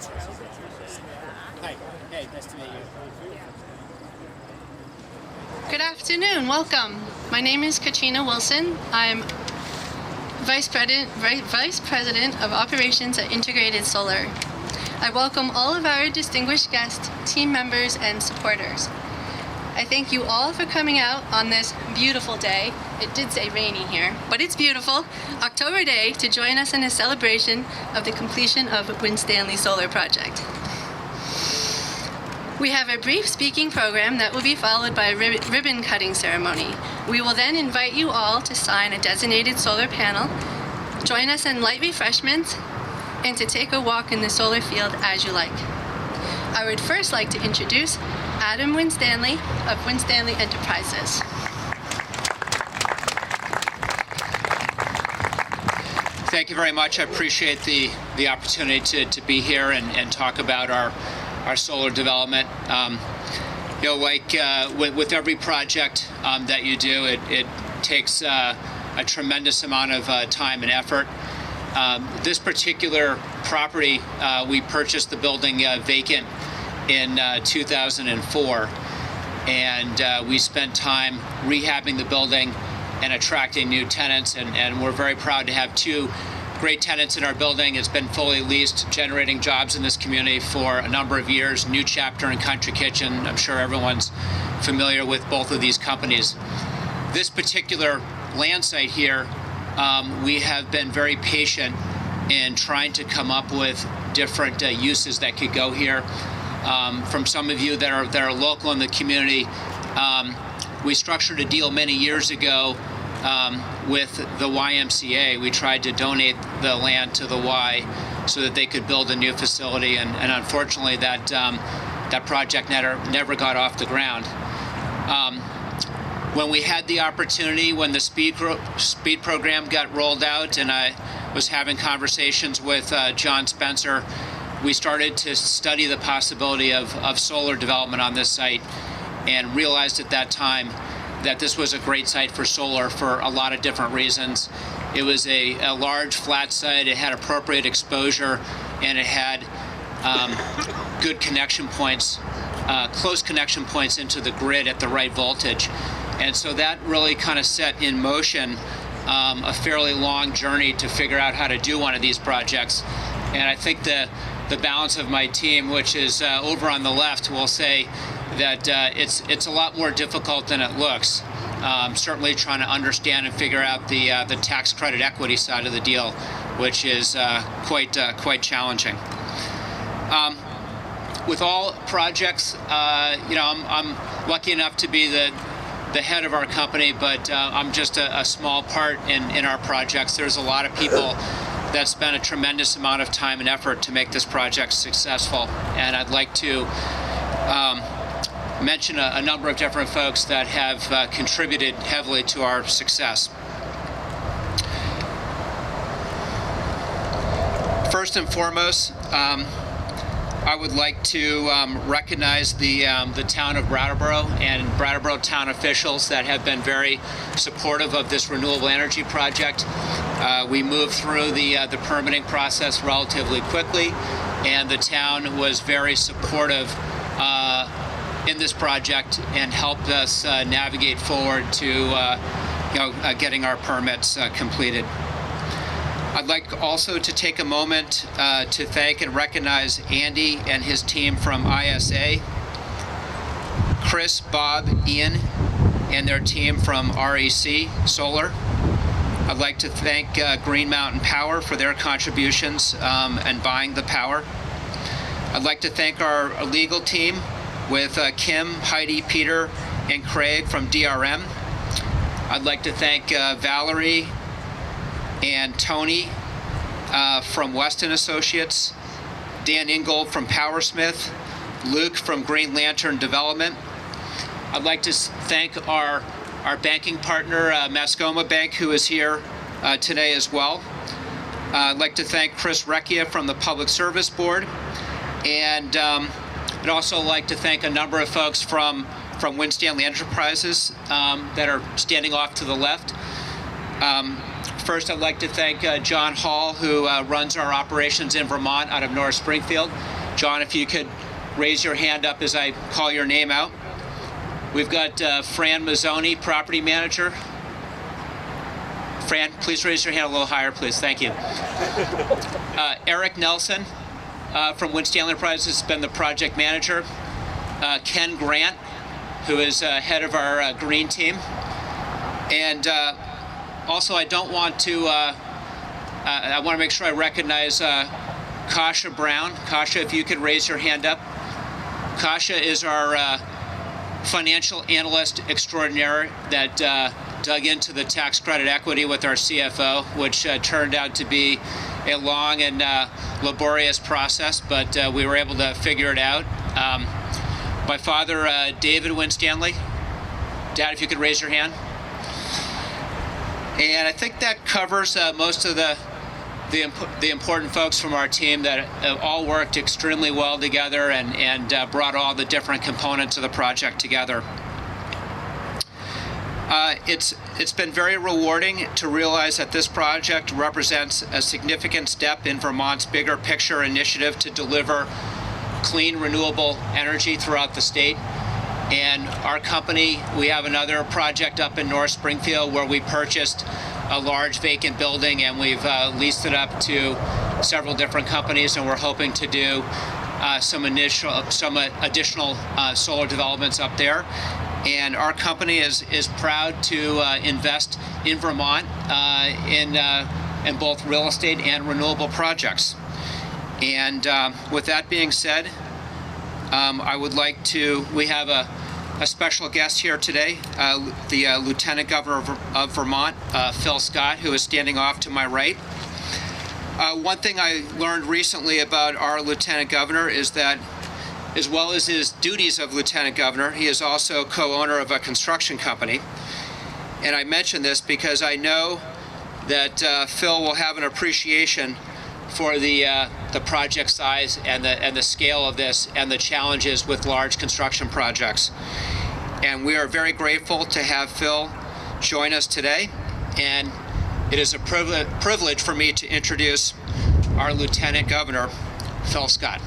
Hi. Hey, nice to meet you. Good afternoon. Welcome. My name is Katrina Wilson. I'm Vice President of Operations at Integrated Solar. I welcome all of our distinguished guests, team members, and supporters. I thank you all for coming out on this beautiful day. It did say rainy here, but it's beautiful. October day to join us in a celebration of the completion of Winstanley Solar Project. We have a brief speaking program that will be followed by a ribbon cutting ceremony. We will then invite you all to sign a designated solar panel, join us in light refreshments, and to take a walk in the solar field as you like. I would first like to introduce Adam Winstanley of Winstanley Enterprises. Thank you very much. I appreciate the opportunity to be here and talk about our solar development. With every project that you do, it takes a tremendous amount of time and effort. This particular property, we purchased the building vacant in 2004, and we spent time rehabbing the building and attracting new tenants, and we're very proud to have two great tenants in our building. It's been fully leased, generating jobs in this community for a number of years. New Chapter and Country Kitchen. I'm sure everyone's familiar with both of these companies. This particular land site here, we have been very patient in trying to come up with different uses that could go here. From some of you that are local in the community, we structured a deal many years ago with the YMCA. We tried to donate the land to the Y so that they could build a new facility, and unfortunately that project never got off the ground. When we had the opportunity, when the speed program got rolled out, and I was having conversations with John Spencer, we started to study the possibility of solar development on this site, and realized at that time that this was a great site for solar for a lot of different reasons. It was a large flat site, it had appropriate exposure, and it had good connection points, close connection points into the grid at the right voltage. And so that really kind of set in motion a fairly long journey to figure out how to do one of these projects. And I think the balance of my team, which is over on the left, will say that it's a lot more difficult than it looks. Certainly trying to understand and figure out the tax credit equity side of the deal, which is quite challenging. With all projects, I'm lucky enough to be the head of our company, but I'm just a small part in our projects. There's a lot of people that spent a tremendous amount of time and effort to make this project successful, and I'd like to mention a number of different folks that have contributed heavily to our success. First and foremost, I would like to recognize the town of Brattleboro and Brattleboro town officials that have been very supportive of this renewable energy project. We moved through the permitting process relatively quickly, and the town was very supportive in this project and helped us navigate forward to getting our permits completed. I'd like also to take a moment to thank and recognize Andy and his team from ISA, Chris, Bob, Ian, and their team from REC Solar. I'd like to thank Green Mountain Power for their contributions and buying the power. I'd like to thank our legal team with Kim, Heidi, Peter, and Craig from DRM. I'd like to thank Valerie and Tony from Weston Associates, Dan Ingold from Powersmith, Luke from Green Lantern Development. I'd like to thank our banking partner, Mascoma Bank, who is here today as well. I'd like to thank Chris Recchia from the Public Service Board, and I'd also like to thank a number of folks from Winstanley Enterprises that are standing off to the left. First, I'd like to thank John Hall, who runs our operations in Vermont out of North Springfield. John, if you could raise your hand up as I call your name out. We've got Fran Mazzoni, property manager. Fran, please raise your hand a little higher, please. Thank you. Eric Nelson from Winstanley Enterprises has been the project manager. Ken Grant, who is head of our green team. And also, I want to make sure I recognize Kasha Brown. Kasha, if you could raise your hand up. Kasha is our financial analyst extraordinaire that dug into the tax credit equity with our CFO, which turned out to be a long and laborious process, but we were able to figure it out. My father, David Winstanley. Dad, if you could raise your hand. And I think that covers most of the important folks from our team that have all worked extremely well together and brought all the different components of the project together. It's been very rewarding to realize that this project represents a significant step in Vermont's bigger picture initiative to deliver clean, renewable energy throughout the state. And our company, we have another project up in North Springfield where we purchased a large vacant building and we've leased it up to several different companies, and we're hoping to do some additional solar developments up there. And our company is proud to invest in Vermont in both real estate and renewable projects. And with that being said, I would like to, we have a special guest here today, the Lieutenant Governor of Vermont, Phil Scott, who is standing off to my right. One thing I learned recently about our Lieutenant Governor is that, as well as his duties of Lieutenant Governor, he is also co-owner of a construction company. And I mention this because I know that Phil will have an appreciation for the project size and the scale of this and the challenges with large construction projects. And we are very grateful to have Phil join us today. And it is a privilege for me to introduce our Lieutenant Governor, Phil Scott.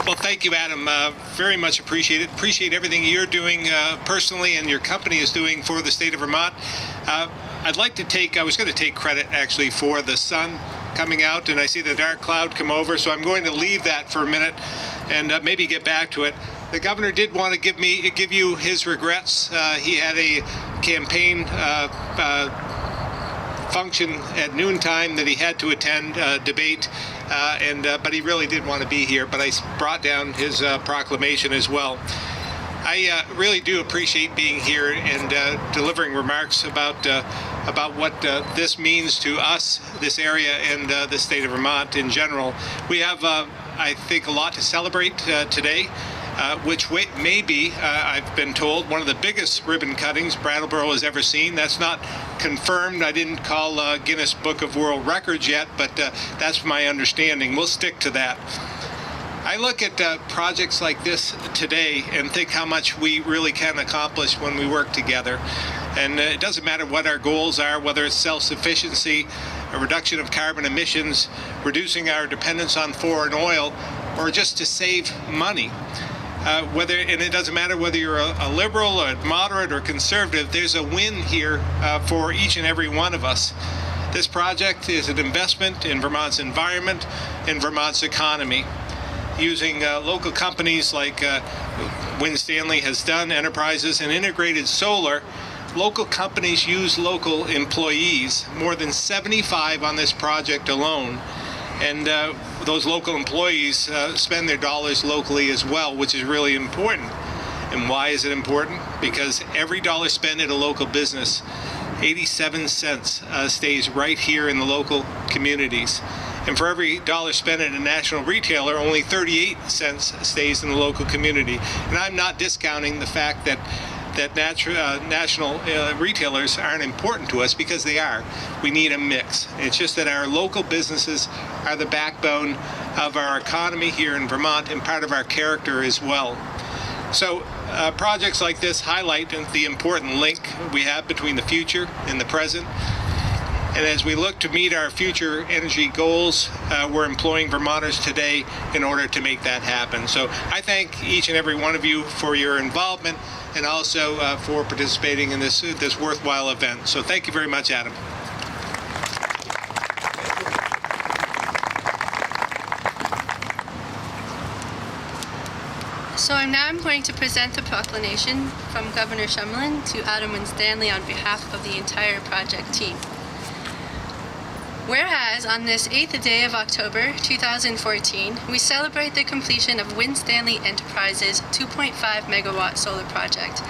Well, thank you, Adam. Very much appreciate it. Appreciate everything you're doing personally and your company is doing for the state of Vermont. I was going to take credit actually for the sun coming out, and I see the dark cloud come over, so I'm going to leave that for a minute and maybe get back to it. The governor did want to give you his regrets. He had a campaign function at noontime that he had to attend, debate, but he really did want to be here. But I brought down his proclamation as well. I really do appreciate being here and delivering remarks about what this means to us, this area, and the state of Vermont in general. We have, I think, a lot to celebrate today. Which may be, I've been told, one of the biggest ribbon cuttings Brattleboro has ever seen. That's not confirmed. I didn't call Guinness Book of World Records yet, but that's my understanding. We'll stick to that. I look at projects like this today and think how much we really can accomplish when we work together. And it doesn't matter what our goals are, whether it's self-sufficiency, a reduction of carbon emissions, reducing our dependence on foreign oil, or just to save money. And it doesn't matter whether you're a liberal or moderate or conservative, there's a win here for each and every one of us. This project is an investment in Vermont's environment, in Vermont's economy. Using local companies like Winstanley has done, Enterprises, and integrated solar, local companies use local employees, more than 75 on this project alone. And those local employees spend their dollars locally as well, which is really important. And why is it important? Because every dollar spent at a local business, 87 cents stays right here in the local communities. And for every dollar spent at a national retailer, only 38 cents stays in the local community. And I'm not discounting the fact that national retailers aren't important to us, because they are. We need a mix. It's just that our local businesses are the backbone of our economy here in Vermont and part of our character as well. So projects like this highlight the important link we have between the future and the present. And as we look to meet our future energy goals, we're employing Vermonters today in order to make that happen. So I thank each and every one of you for your involvement and also for participating in this worthwhile event. So thank you very much, Adam. So I'm going to present the proclamation from Governor Shumlin to Adam Winstanley on behalf of the entire project team. Whereas on this 8th day of October 2014, we celebrate the completion of Winstanley Enterprises' 2.5 megawatt solar project.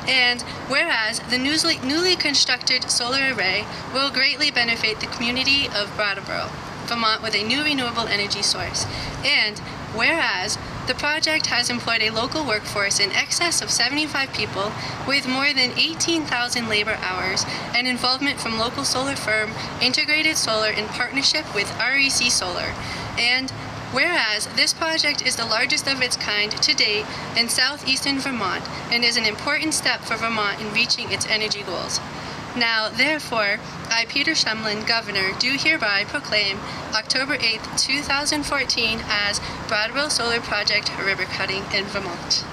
And whereas the newly constructed solar array will greatly benefit the community of Brattleboro, Vermont, with a new renewable energy source. And whereas the project has employed a local workforce in excess of 75 people with more than 18,000 labor hours and involvement from local solar firm Integrated Solar in partnership with REC Solar. And whereas this project is the largest of its kind to date in southeastern Vermont and is an important step for Vermont in reaching its energy goals. Now, therefore, I, Peter Shumlin, Governor, do hereby proclaim October 8th, 2014 as Brattleboro Solar Project River Cutting in Vermont.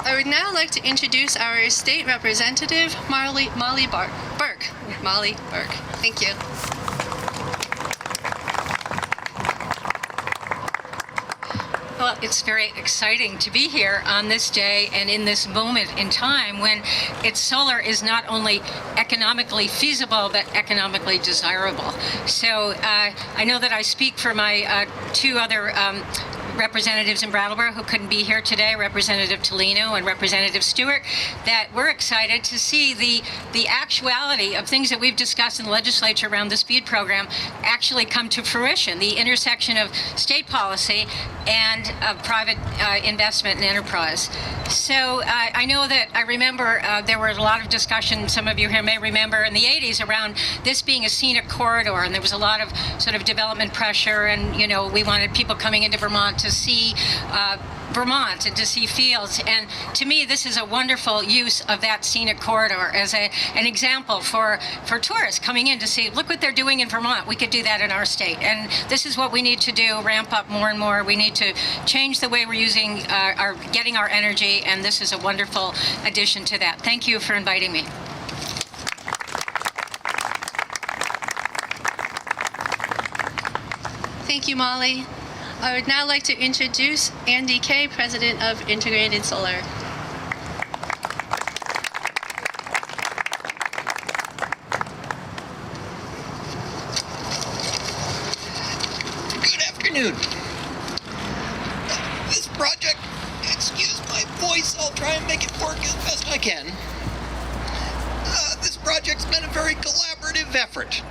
I would now like to introduce our state representative, Molly Burke. Molly Burke. Thank you. Well, it's very exciting to be here on this day and in this moment in time when solar is not only economically feasible but economically desirable. So I know that I speak for my two other representatives in Brattleboro who couldn't be here today, Representative Tolino and Representative Stewart, that we're excited to see the actuality of things that we've discussed in the legislature around the SPEED program actually come to fruition, the intersection of state policy and private investment and enterprise. So I know that I remember there were a lot of discussion, some of you here may remember, in the 80s around this being a scenic corridor, and there was a lot of sort of development pressure, and we wanted people coming into Vermont to see Vermont and to see fields. And to me, this is a wonderful use of that scenic corridor as an example for tourists coming in to see, look what they're doing in Vermont. We could do that in our state. And this is what we need to do, ramp up more and more. We need to change the way we're using getting our energy, and this is a wonderful addition to that. Thank you for inviting me. Thank you, Molly. I would now like to introduce Andy Kay, President of Integrated Solar. Good afternoon. This project, excuse my voice, I'll try and make it work as best I can. This project's been a very collaborative effort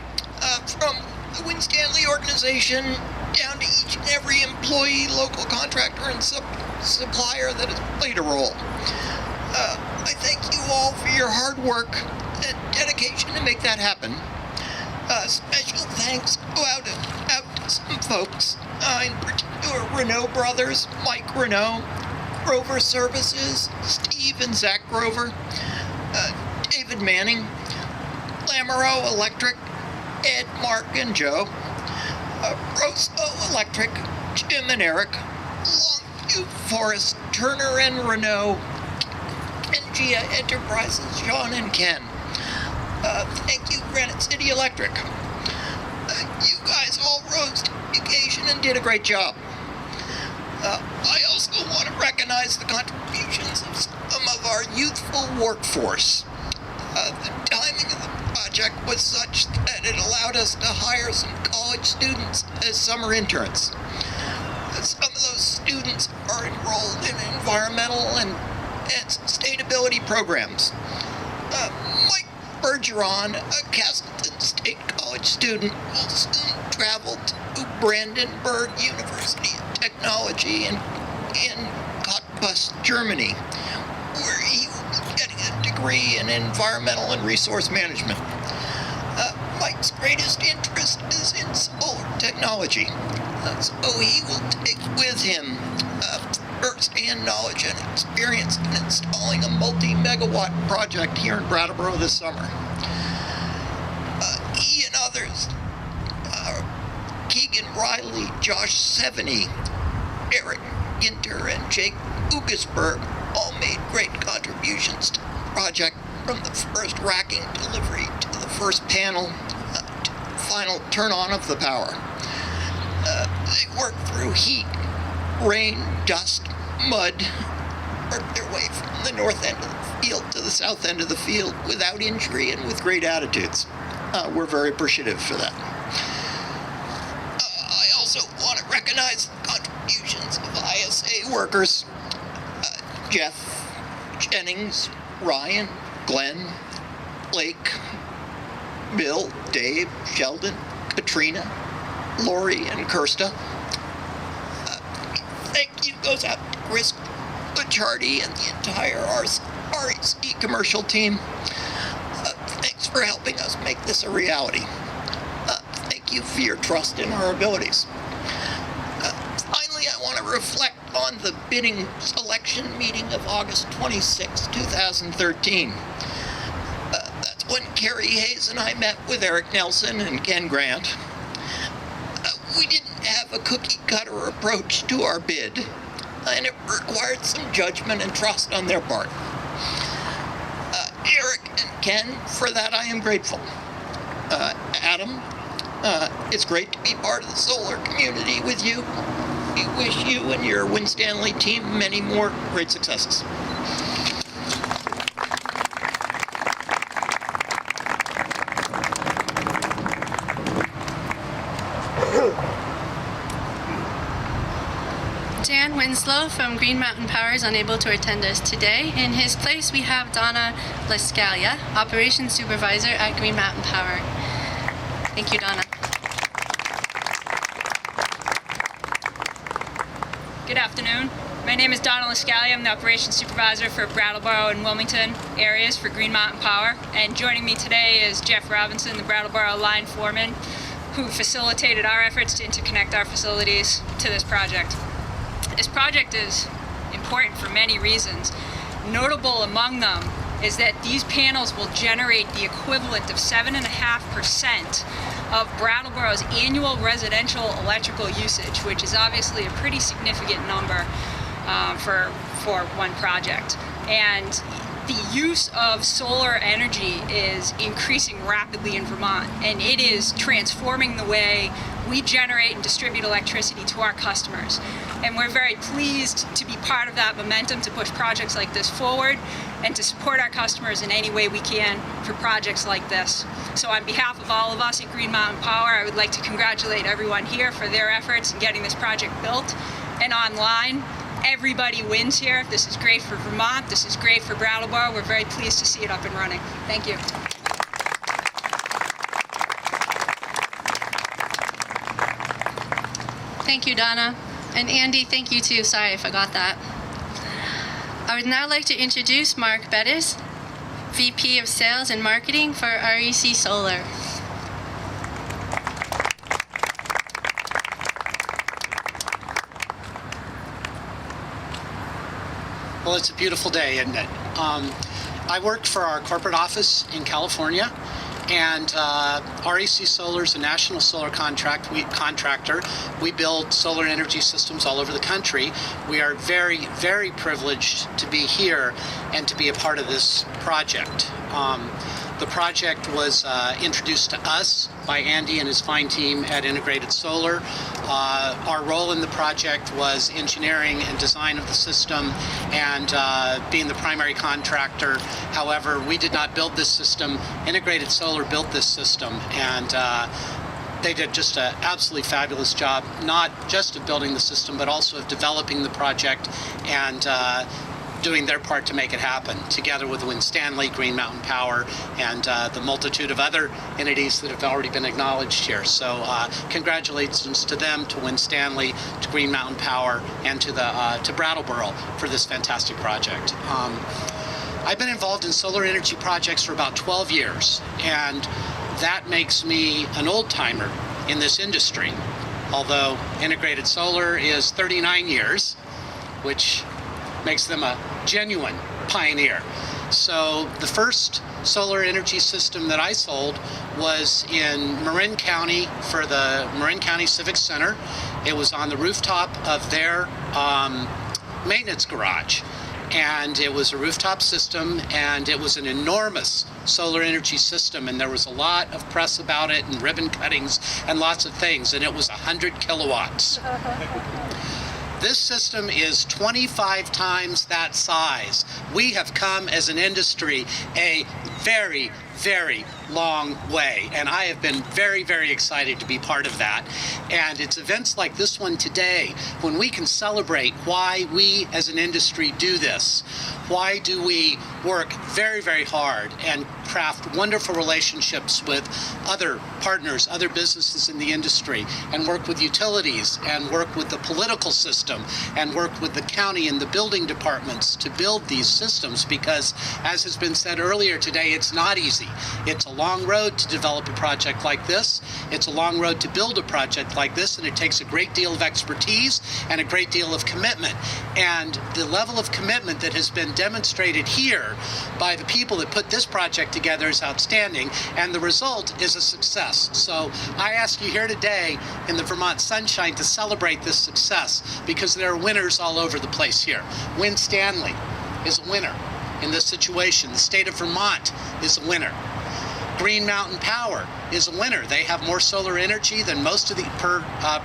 from the Winstanley organization down to each and every employee, local contractor, and supplier that has played a role. I thank you all for your hard work and dedication to make that happen. Special thanks go out to some folks, in particular Renault Brothers, Mike Renault, Grover Services, Steve and Zach Grover, David Manning, Lamoureux Electric, Ed, Mark, and Joe, Rosso Electric, Jim and Eric, Longview Forest, Turner and Renault, Kengia Enterprises, John and Ken. Thank you, Granite City Electric. You guys all rose to the occasion and did a great job. I also want to recognize the contributions of some of our youthful workforce. The timing of the project was such that it allowed us to hire some college students as summer interns. Some of those students are enrolled in environmental and sustainability programs. Mike Bergeron, a Castleton State College student, will soon travel to Brandenburg University of Technology in Cottbus, Germany, where he will be getting a degree in environmental and resource management. Mike Eric's greatest interest is in solar technology, so he will take with him first-hand knowledge and experience in installing a multi-megawatt project here in Brattleboro this summer. He and others, Keegan Riley, Josh Seveny, Eric Ginter, and Jake Ugesberg all made great contributions to the project, from the first racking delivery to the first panel to the final turn-on of the power. They worked through heat, rain, dust, mud, worked their way from the north end of the field to the south end of the field without injury and with great attitudes. We're very appreciative for that. I also want to recognize the contributions of ISA workers, Jeff, Jennings, Ryan, Glenn, Blake, Bill, Dave, Sheldon, Katrina, Lori, and Kirsta. Thank you goes out to Chris Bachardi and the entire REC commercial team. Thanks for helping us make this a reality. Thank you for your trust in our abilities. Finally, I want to reflect on the bidding selection meeting of August 26, 2013. That's when Carrie Hayes and I met with Eric Nelson and Ken Grant. We didn't have a cookie-cutter approach to our bid, and it required some judgment and trust on their part. Eric and Ken, for that I am grateful. Adam, it's great to be part of the solar community with you. We wish you and your Winstanley team many more great successes. Dan Winslow from Green Mountain Power is unable to attend us today. In his place, we have Donna Lascalia, Operations Supervisor at Green Mountain Power. Thank you, Donna. Good afternoon. My name is Donna Lascalia. I'm the Operations Supervisor for Brattleboro and Wilmington areas for Green Mountain Power. And joining me today is Jeff Robinson, the Brattleboro line foreman, who facilitated our efforts to interconnect our facilities to this project. This project is important for many reasons. Notable among them is that these panels will generate the equivalent of 7.5% of Brattleboro's annual residential electrical usage, which is obviously a pretty significant number for one project. And the use of solar energy is increasing rapidly in Vermont, and it is transforming the way we generate and distribute electricity to our customers. And we're very pleased to be part of that momentum to push projects like this forward and to support our customers in any way we can for projects like this. So on behalf of all of us at Green Mountain Power, I would like to congratulate everyone here for their efforts in getting this project built and online. Everybody wins here. This is great for Vermont. This is great for Brattleboro. We're very pleased to see it up and running. Thank you. Thank you, Donna. And Andy, thank you too. Sorry, I forgot that. I would now like to introduce Mark Bettis, VP of Sales and Marketing for REC Solar. Well, it's a beautiful day, isn't it? I work for our corporate office in California, and REC Solar is a national solar contractor. We build solar energy systems all over the country. We are very, very privileged to be here and to be a part of this project. The project was introduced to us by Andy and his fine team at Integrated Solar. Our role in the project was engineering and design of the system and being the primary contractor. However, we did not build this system. Integrated Solar built this system, and they did just an absolutely fabulous job, not just of building the system, but also of developing the project and doing their part to make it happen, together with Winstanley, Green Mountain Power, and the multitude of other entities that have already been acknowledged here. So congratulations to them, to Winstanley, to Green Mountain Power, and to Brattleboro for this fantastic project. I've been involved in solar energy projects for about 12 years, and that makes me an old-timer in this industry. Although integrated solar is 39 years, which makes them a genuine pioneer. So the first solar energy system that I sold was in Marin County for the Marin County Civic Center. It was on the rooftop of their maintenance garage. And it was a rooftop system, and it was an enormous solar energy system, and there was a lot of press about it and ribbon cuttings and lots of things, and it was 100 kilowatts. This system is 25 times that size. We have come as an industry a very, very long way, and I have been very, very excited to be part of that. And it's events like this one today when we can celebrate why we as an industry do this. Why do we work very, very hard and craft wonderful relationships with other partners, other businesses in the industry, and work with utilities, and work with the political system, and work with the county and the building departments to build these systems? Because, as has been said earlier today, it's not easy. It's a long road to develop a project like this. It's a long road to build a project like this, and it takes a great deal of expertise and a great deal of commitment. And the level of commitment that has been demonstrated here by the people that put this project together is outstanding, and the result is a success. So I ask you here today in the Vermont sunshine to celebrate this success, because there are winners all over the place here. Winstanley is a winner in this situation. The state of Vermont is a winner. Green Mountain Power is a winner. They have more solar energy than most of the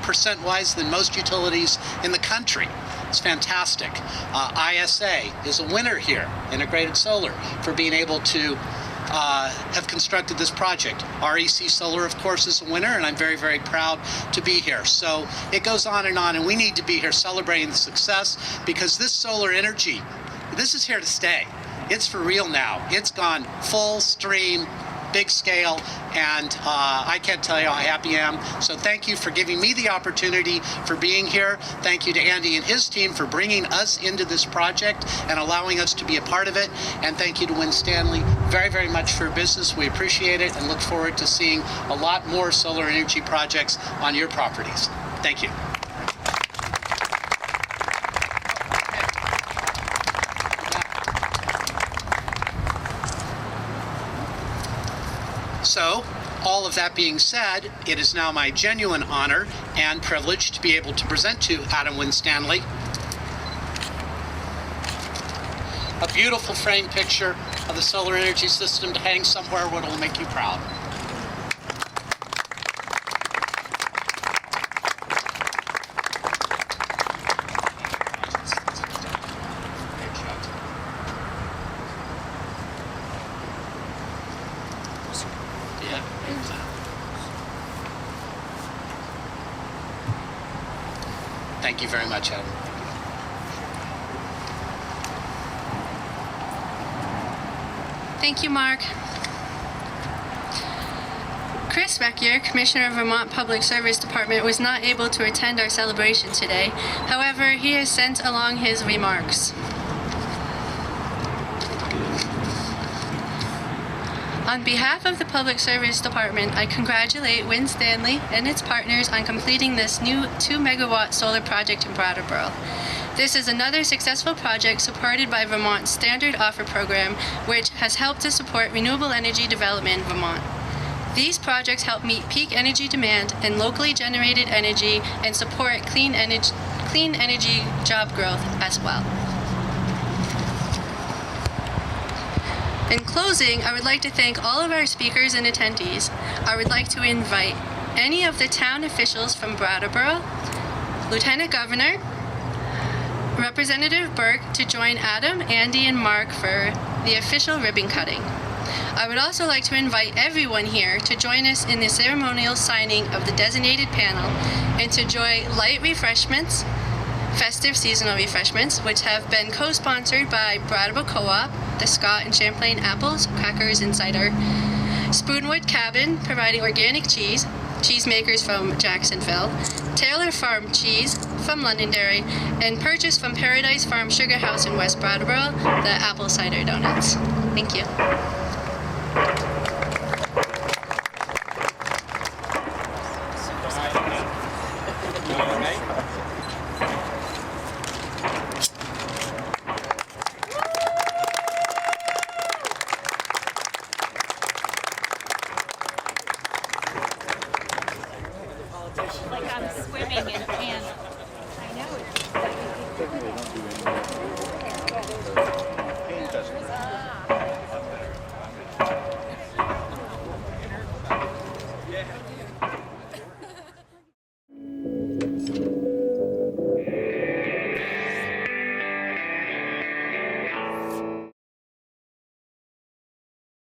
percent-wise than most utilities in the country. It's fantastic. ISA is a winner here, Integrated Solar, for being able to have constructed this project. REC Solar, of course, is a winner, and I'm very, very proud to be here. So it goes on, and we need to be here celebrating the success, because this solar energy, this is here to stay. It's for real now. It's gone full stream, big scale, and I can't tell you how happy I am. So thank you for giving me the opportunity for being here. Thank you to Andy and his team for bringing us into this project and allowing us to be a part of it. And thank you to Winstanley very, very much for your business. We appreciate it and look forward to seeing a lot more solar energy projects on your properties. Thank you. So, all of that being said, it is now my genuine honor and privilege to be able to present to Adam Winstanley a beautiful framed picture of the solar energy system to hang somewhere where it will make you proud. Thank you very much, Adam. Thank you, Mark. Chris Reckier, Commissioner of Vermont Public Service Department, was not able to attend our celebration today. However, he has sent along his remarks. On behalf of the Public Service Department, I congratulate Winstanley and its partners on completing this new 2-megawatt solar project in Brattleboro. This is another successful project supported by Vermont's Standard Offer Program, which has helped to support renewable energy development in Vermont. These projects help meet peak energy demand and locally generated energy and support clean energy job growth as well. In closing, I would like to thank all of our speakers and attendees. I would like to invite any of the town officials from Brattleboro, Lieutenant Governor, Representative Burke to join Adam, Andy, and Mark for the official ribbon cutting. I would also like to invite everyone here to join us in the ceremonial signing of the designated panel and to enjoy light refreshments, festive seasonal refreshments, which have been co-sponsored by Brattleboro Co-op, the Scott and Champlain Apples, Crackers, and Cider, Spoonwood Cabin, providing organic cheese, cheesemakers from Jacksonville, Taylor Farm Cheese from Londonderry, and purchased from Paradise Farm Sugar House in West Brattleboro, the Apple Cider Donuts. Thank you. like I'm swimming in candles. I know it's